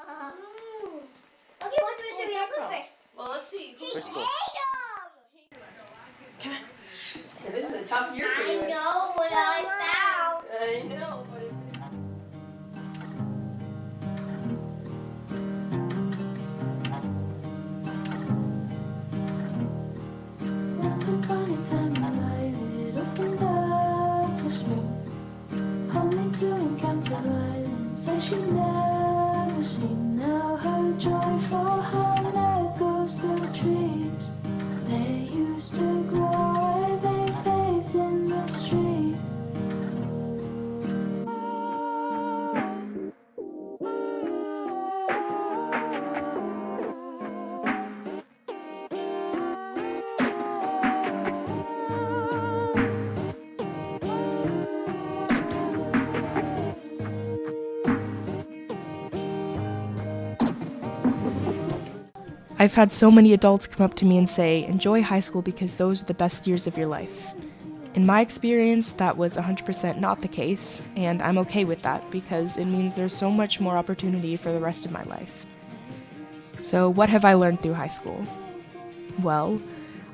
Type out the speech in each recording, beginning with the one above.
Okay, what should we open first? Well, let's see. Potato! So this is a tough year for you. I know what I found. I know. What is it? Once upon a time, my life it opened up for spring, only to encounter violence I should never seen. Now her joyful hum echoes through trees. They used to grow where they paved in the street. I've had so many adults come up to me and say, enjoy high school because those are the best years of your life. In my experience, that was 100% not the case, and I'm okay with that because it means there's so much more opportunity for the rest of my life. So what have I learned through high school? Well,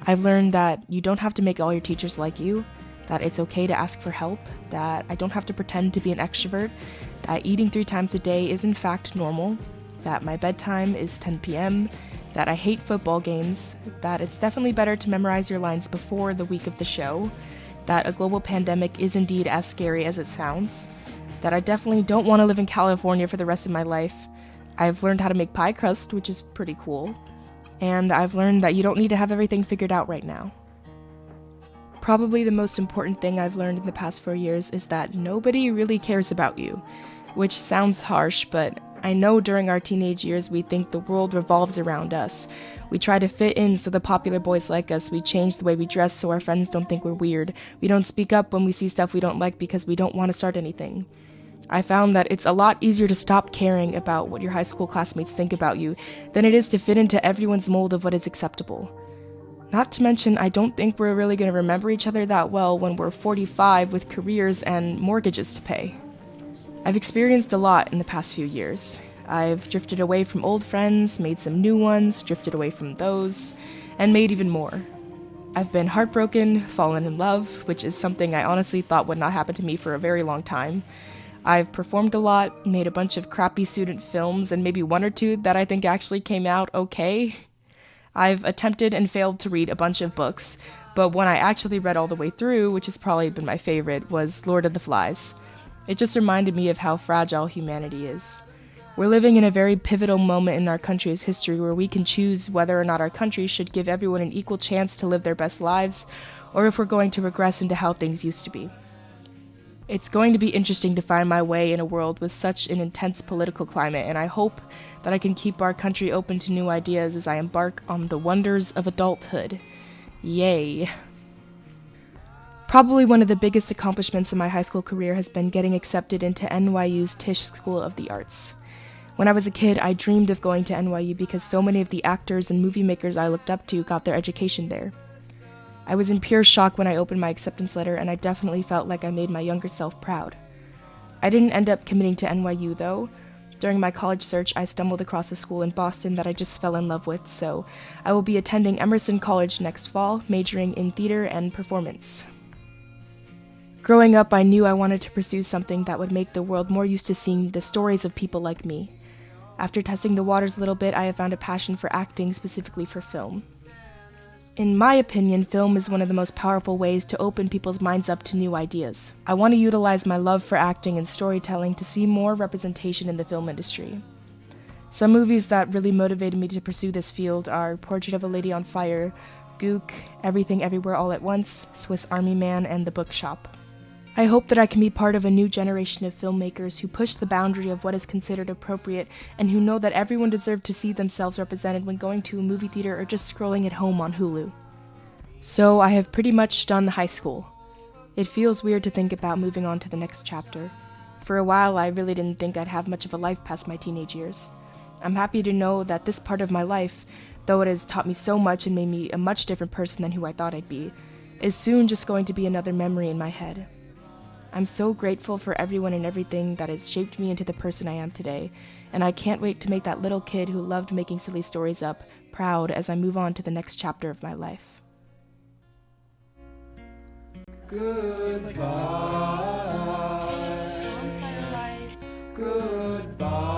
I've learned that you don't have to make all your teachers like you, that it's okay to ask for help, that I don't have to pretend to be an extrovert, that eating 3 times a day is in fact normal, that my bedtime is 10 p.m., that I hate football games, that it's definitely better to memorize your lines before the week of the show, that a global pandemic is indeed as scary as it sounds, that I definitely don't want to live in California for the rest of my life. I've learned how to make pie crust, which is pretty cool, and I've learned that you don't need to have everything figured out right now. Probably the most important thing I've learned in the past 4 years is that nobody really cares about you, which sounds harsh, but I know during our teenage years we think the world revolves around us. We try to fit in so the popular boys like us. We change the way we dress so our friends don't think we're weird. We don't speak up when we see stuff we don't like because we don't want to start anything. I found that it's a lot easier to stop caring about what your high school classmates think about you than it is to fit into everyone's mold of what is acceptable. Not to mention, I don't think we're really going to remember each other that well when we're 45 with careers and mortgages to pay. I've experienced a lot in the past few years. I've drifted away from old friends, made some new ones, drifted away from those, and made even more. I've been heartbroken, fallen in love, which is something I honestly thought would not happen to me for a very long time. I've performed a lot, made a bunch of crappy student films, and maybe 1 or 2 that I think actually came out okay. I've attempted and failed to read a bunch of books, but one I actually read all the way through, which has probably been my favorite, was Lord of the Flies. It just reminded me of how fragile humanity is. We're living in a very pivotal moment in our country's history where we can choose whether or not our country should give everyone an equal chance to live their best lives, or if we're going to regress into how things used to be. It's going to be interesting to find my way in a world with such an intense political climate, and I hope that I can keep our country open to new ideas as I embark on the wonders of adulthood. Yay. Probably one of the biggest accomplishments in my high school career has been getting accepted into NYU's Tisch School of the Arts. When I was a kid, I dreamed of going to NYU because so many of the actors and movie makers I looked up to got their education there. I was in pure shock when I opened my acceptance letter, and I definitely felt like I made my younger self proud. I didn't end up committing to NYU, though. During my college search, I stumbled across a school in Boston that I just fell in love with, so I will be attending Emerson College next fall, majoring in theater and performance. Growing up, I knew I wanted to pursue something that would make the world more used to seeing the stories of people like me. After testing the waters a little bit, I have found a passion for acting, specifically for film. In my opinion, film is one of the most powerful ways to open people's minds up to new ideas. I want to utilize my love for acting and storytelling to see more representation in the film industry. Some movies that really motivated me to pursue this field are Portrait of a Lady on Fire, Gook, Everything Everywhere All at Once, Swiss Army Man, and The Bookshop. I hope that I can be part of a new generation of filmmakers who push the boundary of what is considered appropriate and who know that everyone deserves to see themselves represented when going to a movie theater or just scrolling at home on Hulu. So I have pretty much done high school. It feels weird to think about moving on to the next chapter. For a while, I really didn't think I'd have much of a life past my teenage years. I'm happy to know that this part of my life, though it has taught me so much and made me a much different person than who I thought I'd be, is soon just going to be another memory in my head. I'm so grateful for everyone and everything that has shaped me into the person I am today, and I can't wait to make that little kid who loved making silly stories up proud as I move on to the next chapter of my life. Goodbye. Goodbye.